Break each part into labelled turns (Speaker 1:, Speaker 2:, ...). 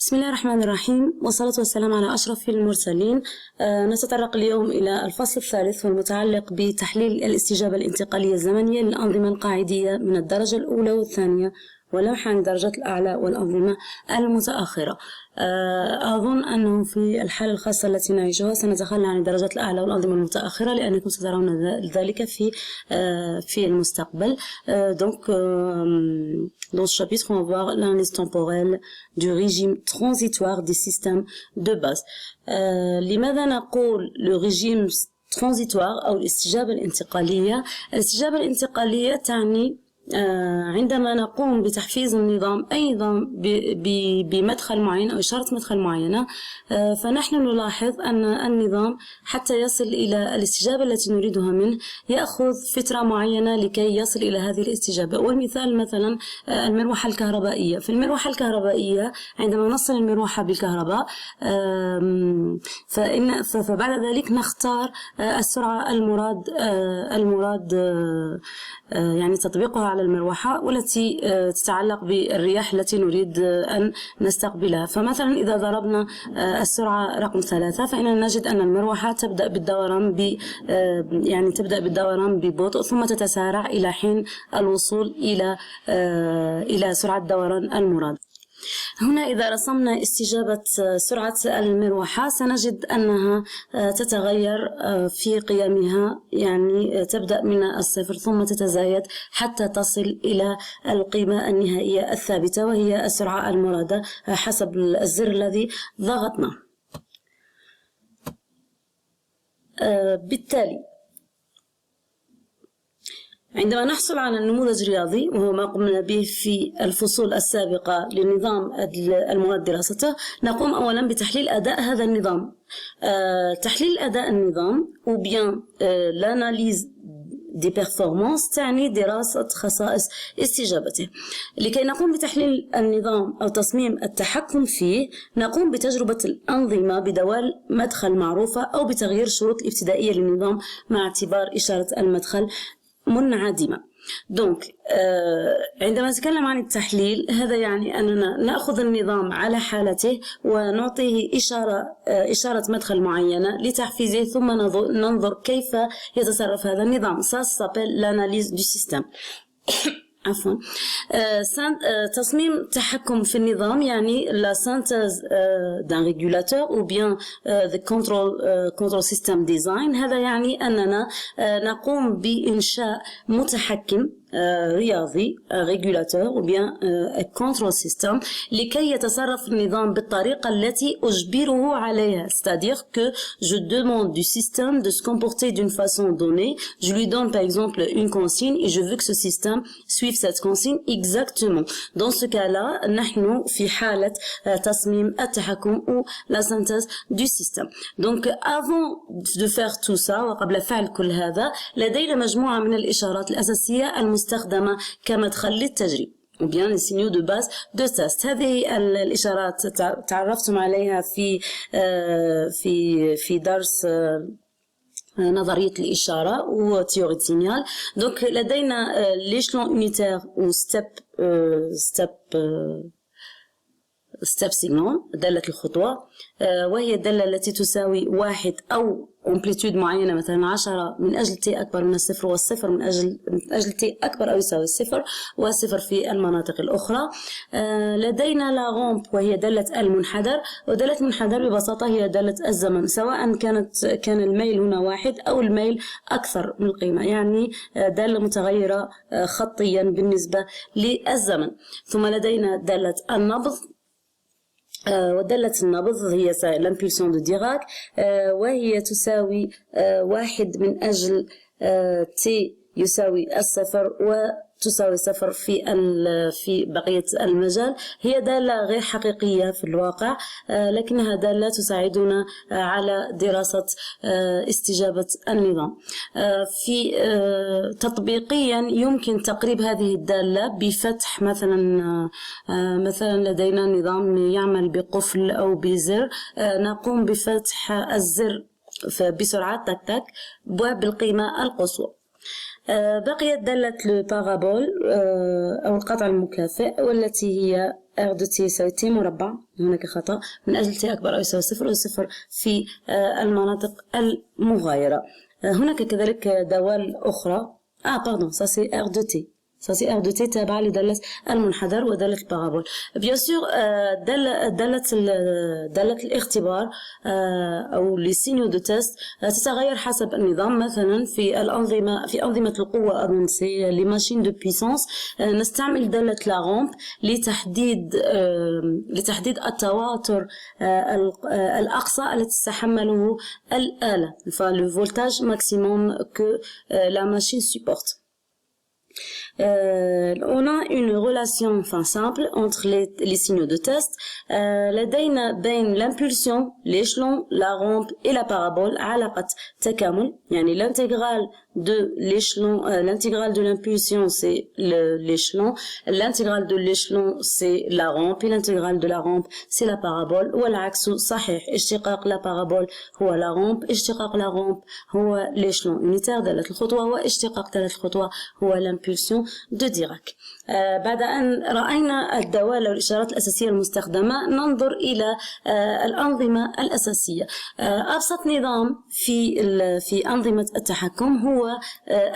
Speaker 1: بسم الله الرحمن الرحيم، والصلاة والسلام على أشرف المرسلين. نتطرق اليوم إلى الفصل الثالث والمتعلق بتحليل الاستجابة الانتقالية الزمنية للأنظمة القاعدية من الدرجة الأولى والثانية ولوحة عن الدرجة الأعلى والأنظمة المتأخرة. أظن أنه في الحالة الخاصة التي نعيشها سنتخلى عن الدرجات الأعلى والأنظمة المتأخرة لأنكم سترون ذلك في المستقبل. Dans ce chapitre, on va voir l'analyse temporelle du régime transitoire des systèmes de base. لماذا نقول le régime transitoire أو الاستجابة الانتقالية؟ الاستجابة الانتقالية تعني عندما نقوم بتحفيز النظام أي نظام بمدخل معين أو إشارة مدخل معينة، فنحن نلاحظ أن النظام حتى يصل إلى الاستجابة التي نريدها منه يأخذ فترة معينة لكي يصل إلى هذه الاستجابة. والمثال مثلا المروحة الكهربائية. في المروحة الكهربائية عندما نصل المروحة بالكهرباء فبعد ذلك نختار السرعة المراد يعني تطبيقها على المروحة والتي تتعلق بالرياح التي نريد أن نستقبلها. فمثلا إذا ضربنا السرعة رقم 3 فإننا نجد أن المروحة تبدأ بالدوران ببطء ثم تتسارع إلى حين الوصول إلى سرعة دوران المراد. هنا إذا رسمنا استجابة سرعة المروحة سنجد أنها تتغير في قيمها، يعني تبدأ من الصفر ثم تتزايد حتى تصل إلى القيمة النهائية الثابتة وهي السرعة المرادة حسب الزر الذي ضغطناه. بالتالي عندما نحصل على النموذج الرياضي وهو ما قمنا به في الفصول السابقة للنظام المراد دراسته، نقوم أولا بتحليل أداء هذا النظام. تحليل أداء النظام ou bien l'analyse des performances تعني دراسة خصائص استجابته. لكي نقوم بتحليل النظام أو تصميم التحكم فيه نقوم بتجربة الأنظمة بدوال مدخل معروفة أو بتغيير الشروط الابتدائية للنظام مع اعتبار إشارة المدخل منعدمة. عندما نتكلم عن التحليل هذا يعني أننا نأخذ النظام على حالته ونعطيه إشارة مدخل معينة لتحفيزه ثم ننظر كيف يتصرف هذا النظام. Ça s'appelle l'analyse du système. عفوا. تصميم تحكم في النظام يعني la synthèse d'un régulateur ou bien the control system design. هذا يعني أننا نقوم بإنشاء متحكم رياضي régulateur ou bien control system لكي يتصرف النظام بالطريقة التي أجبره عليها. C'est-à-dire que je demande du système de se comporter d'une façon donnée. Je lui donne par exemple une consigne et je veux que ce système suive cette consigne exactement. Dans ce cas-là, نحن في حالة تصميم التحكم ou la synthèse du système. Donc avant de faire tout ça وقبل فعل كل هذا لدينا مجموعة من الإشارات الأساسية المستخدمة كمدخل للتجريب ou bien les signaux de base de test. هذه الإشارات تعرفتم عليها في درس نظرية الإشارة و théorie de signal. Donc لدينا l'échelon unitaire ou step signal دالة الخطوة، وهي الدالة التي تساوي 1 أو امبليتود معينة مثلا 10 من أجل t أكبر من الصفر والصفر من أجل t أكبر أو يساوي الصفر والصفر في المناطق الأخرى. لدينا لا غومب وهي دالة المنحدر، ودالة المنحدر ببساطة هي دالة الزمن سواء كان الميل هنا 1 أو الميل أكثر من القيمة، يعني دالة متغيرة خطيا بالنسبة للزمن. ثم لدينا دالة النبض، ودالة النبض هي لامبولسيون دو ديراك وهي تساوي 1 من أجل t يساوي الصفر وتساوي صفر في بقية المجال. هي دالة غير حقيقية في الواقع لكنها دالة تساعدنا على دراسة استجابة النظام. في تطبيقيا يمكن تقريب هذه الدالة بفتح مثلا لدينا نظام يعمل بقفل أو بزر، نقوم بفتح الزر بسرعة تك تك وبالقيمة القصوى. بقيت دالة البارابول أو القطع المكافئ والتي هي R de T يساوي T مربع، هناك خطأ، من أجل T أكبر أو يساوي صفر وصفر في المناطق المغايرة. هناك كذلك دوال أخرى. pardon, ça c'est R de T. Ça c'est R de T تابعة لدالة المنحدر ودالة البارابول. Bien sûr دالة الاختبار أو les signaux de test تتغير حسب النظام. مثلا في أنظمة القوة أظن les machines de puissance نستعمل دالة لا رامب لتحديد التواتر الأقصى التي تتحمله الآلة. le voltage maximum que la machine supporte. On a une relation simple entre les signaux de test. لدينا بين l'impulsion, l'échelon, la rampe et la parabole علاقة تكامل. يعني l'intégrale de l'échelon, l'intégrale de l'impulsion c'est l'échelon, l'intégrale de l'échelon c'est la rampe et l'intégrale de la rampe c'est la parabole. والعكس صحيح، اشتقاق la parabole هو la rampe، اشتقاق la rampe هو l'échelon unitaire دالة الخطوة، واشتقاق دالة الخطوة هو l'impulsion de Dirac. بعد أن رأينا الدوال والإشارات الأساسية المستخدمة ننظر إلى الأنظمة الأساسية. أبسط نظام في أنظمة التحكم هو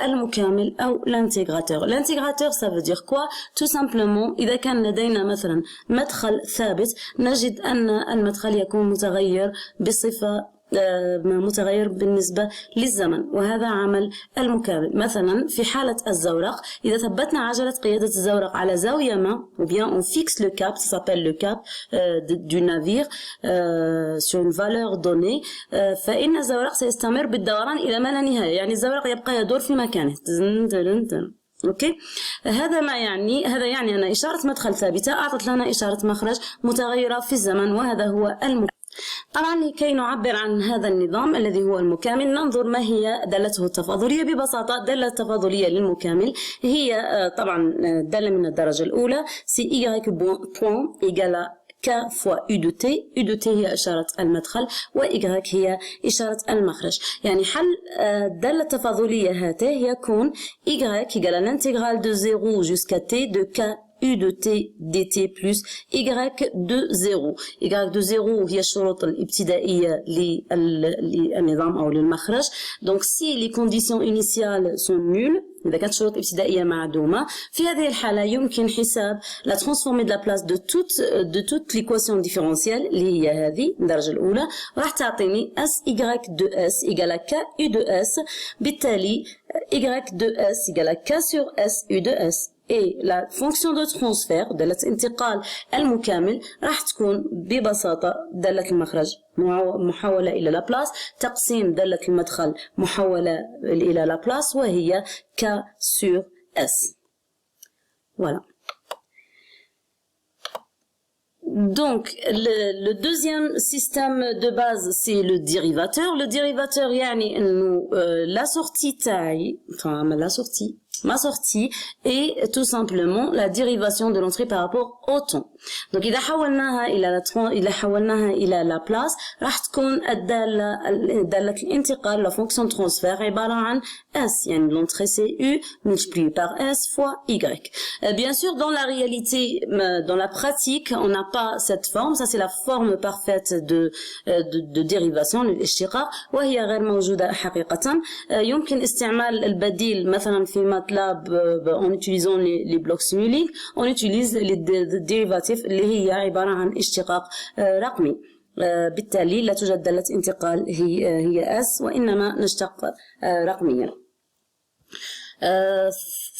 Speaker 1: المكامل أو l'intégrateur. L'intégrateur ça veut dire quoi? Tout simplement إذا كان لدينا مثلا مدخل ثابت نجد أن المدخل يكون متغير بصفة متغير بالنسبة للزمن، وهذا عمل المكامل. مثلا في حالة الزورق إذا ثبتنا عجلة قيادة الزورق على زاوية ما ou bien on fixe le cap, ça s'appelle le cap du navire sur une valeur donnée، فإن الزورق سيستمر بالدوران إلى ما لا نهاية، يعني الزورق يبقى يدور في مكانه. اوكي، هذا يعني أن إشارة مدخل ثابتة أعطت لنا إشارة مخرج متغيرة في الزمن، وهذا هو المكامل. طبعا لكي نعبر عن هذا النظام الذي هو المكامل ننظر ما هي دالته التفاضلية. ببساطة الدالة التفاضلية للمكامل هي طبعا دالة من الدرجة الأولى سي y point égale à k fois u de t. u de t هي إشارة المدخل و y هي إشارة المخرج. يعني حل الدالة التفاضلية هاته يكون y égale à l'intégrale de 0 jusqu'à t de k u de t dt plus y de 0. y de 0 هي الشروط الابتدائية للنظام أو للمخرج. Donc si les conditions initiales sont nulles، إذا كانت الشروط الابتدائية معدومة، في هذه الحالة يمكن حساب la transformée de la place de toute l'équation différentielle اللي هي هذه الدرجة الأولى، راح تعطيني s y de s égale à k u de s. بالتالي y de s égale à k sur s u de s. et la fonction de transfert دالة انتقال المكامل راح تكون ببساطة دالة المخرج محولة إلى لابلاس تقسيم دالة المدخل محولة إلى لابلاس وهي k sur s. Voilà. Donc le deuxième système de base c'est le dérivateur. Le dérivateur يعني إنه la sortie تاعي ma sortie est tout simplement la dérivation de l'entrée par rapport au temps. Donc إذا حولناها إلى لابلاس راح تكون دالة الانتقال la fonction de transfert عبارة عن s، يعني l'entrée c'est u multiplié par s fois y. Bien sûr dans la réalité, dans la pratique on n'a pas cette forme. Ça c'est la forme parfaite de dérivation للاشتقاق وهي غير موجودة حقيقة. يمكن استعمال البديل مثلا في ماتلاب en utilisant les blocs Simulink. On utilise les dérivatives اللي هي عبارة عن اشتقاق رقمي. بالتالي لا توجد دالة انتقال هي S وإنما نشتق رقميا.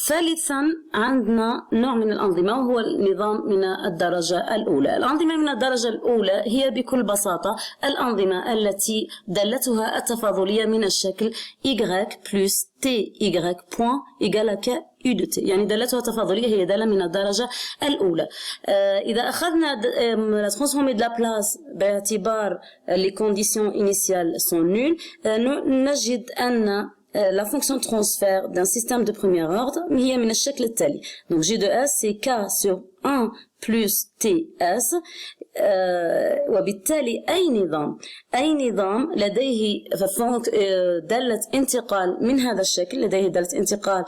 Speaker 1: ثالثا عندنا نوع من الأنظمة وهو النظام من الدرجة الأولى. الأنظمة من الدرجة الأولى هي بكل بساطة الأنظمة التي دالتها التفاضلية من الشكل y plus ty point égale à k u de t، يعني دالتها تفاضلية هي دالة من الدرجة الأولى. إذا أخذنا la transformée de la place باعتبار les conditions initiales sont nulles، نجد أن la fonction de transfert d'un système de premier ordre هي من الشكل التالي. Donc G de S c'est K sur 1 plus TS. وبالتالي أي نظام لديه دالة انتقال من هذا الشكل، لديه دالة انتقال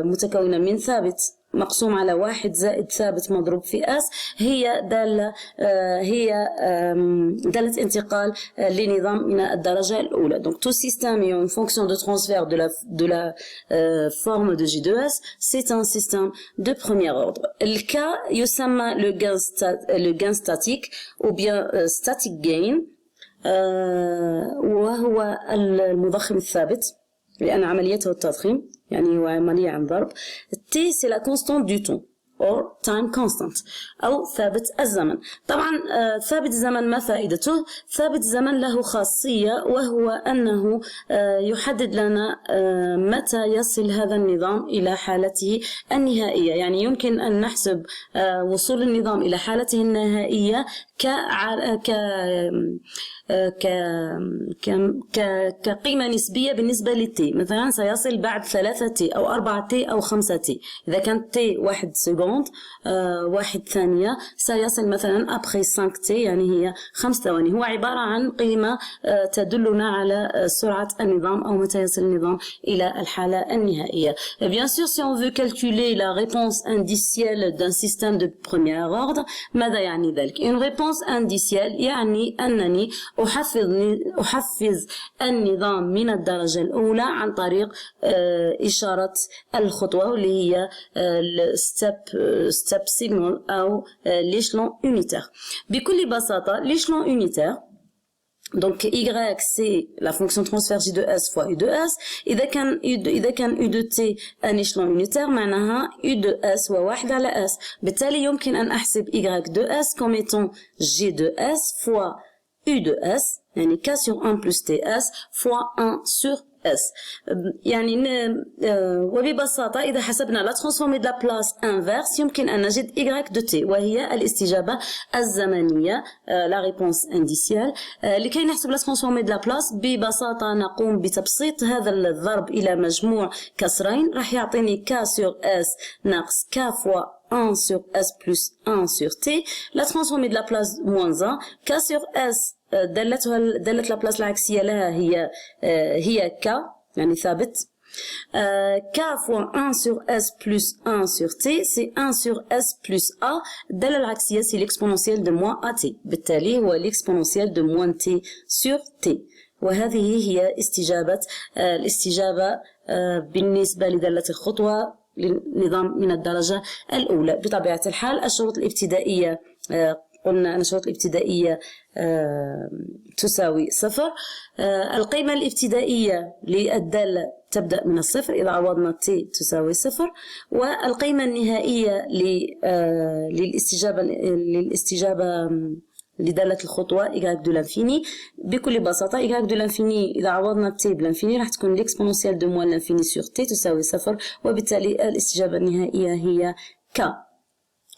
Speaker 1: متكونة من ثابت مقسوم على 1 زائد ثابت مضروب في اس هي دالة دالة انتقال لنظام من الدرجة الأولى. Donc tout système ayant une fonction de transfert de la forme de J2S, c'est un système de premier ordre. Le cas يسمى le gain statique ou bien static gain وهو المضخم الثابت لأن عمليته التضخيم يعني هو عملية عن ضرب. T c'est la constante du temps or time constant أو ثابت الزمن. طبعا ثابت الزمن ما فائدته؟ ثابت الزمن له خاصية وهو أنه يحدد لنا متى يصل هذا النظام إلى حالته النهائية. يعني يمكن أن نحسب وصول النظام إلى حالته النهائية كقيمة نسبية بالنسبة للتي. مثلا سيصل بعد 3 أو 4 أو 5 تي. إذا كانت تي 1 سكوند 1 ثانية سيصل مثلا أبخي 5 تي يعني هي 5 ثواني. هو عبارة عن قيمة تدلنا على سرعة النظام أو متى يصل النظام إلى الحالة النهائية. Bien sûr, si on veut calculer la réponse indicielle d'un système de premier ordre, ماذا يعني ذلك؟ Une réponse indicielle يعني أنني أحفز النظام من الدرجة الأولى عن طريق إشارة الخطوة واللي هي step signal أو l'échelon unitaire. بكل بساطة l'échelon unitaire donc y c'est la fonction transfert J de S fois U de S. إذا كان U de T un échelon unitaire معناها U de S هو 1 على S. بالتالي يمكن أن أحسب Y de S comme étant J de S fois U de S يعني K sur 1 plus TS fois 1 sur S. يعني وببساطة إذا حسبنا لا ترانسفورمي دو لا بلاس انفيرس يمكن أن نجد Y de T وهي الاستجابة الزمنية لا ريبونس انديسيال. لكي نحسب لا ترانسفورمي دو لا بلاس ببساطة نقوم بتبسيط هذا الضرب إلى مجموع كسرين راح يعطيني K sur S ناقص K fois 1 sur S plus 1 sur T. La transformée de la place moins 1 K sur S دالة لا بلاس العكسية لها هي K يعني ثابت. K fois 1 sur S plus 1 sur T c'est 1 sur S plus A. الدالة العكسية c'est l'exponentielle de moins AT. بالتالي هو l'exponentielle de moins T sur T. وهذه هي الاستجابة بالنسبة لدالة الخطوة للنظام من الدرجة الأولى. بطبيعة الحال الشروط الابتدائية قلنا أن الشروط الابتدائية تساوي 0. القيمة الابتدائية للدالة تبدأ من 0 إذا عوضنا t تساوي 0. والقيمة النهائية للاستجابة لدالة الخطوة y de l'infini. بكل بساطة y de l'infini إذا عوضنا t بالانفيني راح تكون l'exponentielle de moins l'infini sur t تساوي 0 وبالتالي الاستجابة النهائية هي k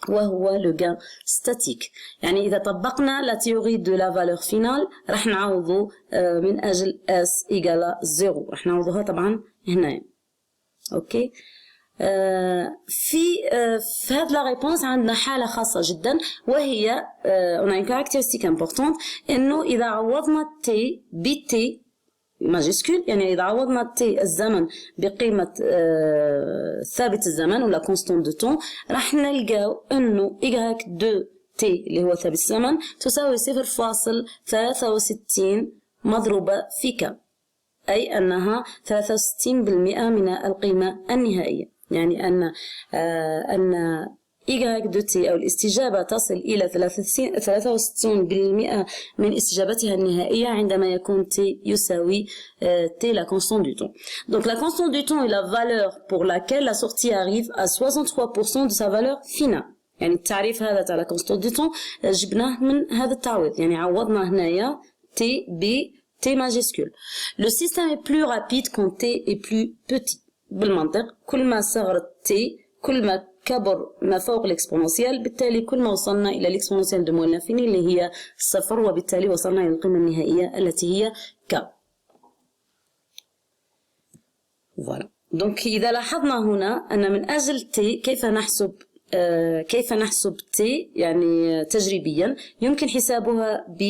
Speaker 1: وهو لو gain statique. يعني إذا طبقنا لا تيوري دو لا فالور فينال راح نعوضه من أجل s إيجالا 0 راح نعوضها طبعا هنا. أوكي. في هذه لا ريبونس عندنا حالة خاصة جدا وهي on a une caractéristique importante إنه إذا عوضنا t bt ماجيسكول يعني إذا عوضنا t الزمن بقيمة ثابت الزمن ولا كونستانت دو تون راح نلقاو إنه y de t اللي هو ثابت الزمن تساوي 0.63 مضروبة في k أي أنها 63% من القيمة النهائية. يعني أن Y de T أو الاستجابة تصل إلى 63% من استجابتها النهائية عندما يكون T يساوي T la constante du temps. Donc la constante du temps est la valeur pour laquelle la sortie arrive à 63% de sa valeur finale. يعني التعريف هذا تاع la constante du temps جبناه من هذا التعويض. يعني عوضنا هنايا T ب T majuscule. Le système est plus rapide quand T est plus petit. بالمنطق كل ما صغرت T كل ما كبر ما فوق الاكسبوننسيال بالتالي كل ما وصلنا إلى الاكسبوننسيال دو موان لانفيني اللي هي 0 وبالتالي وصلنا إلى القيمة النهائية التي هي K. فوالا. دونك إذا لاحظنا هنا أن من أجل T كيف نحسب كيف نحسب تي يعني تجريبيا؟ يمكن حسابها ب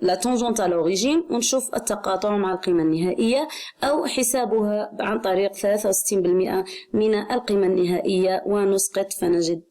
Speaker 1: لا تونجونت على l'origine ونشوف التقاطع مع القيمة النهائية، أو حسابها عن طريق 63% من القيمة النهائية ونسقط فنجد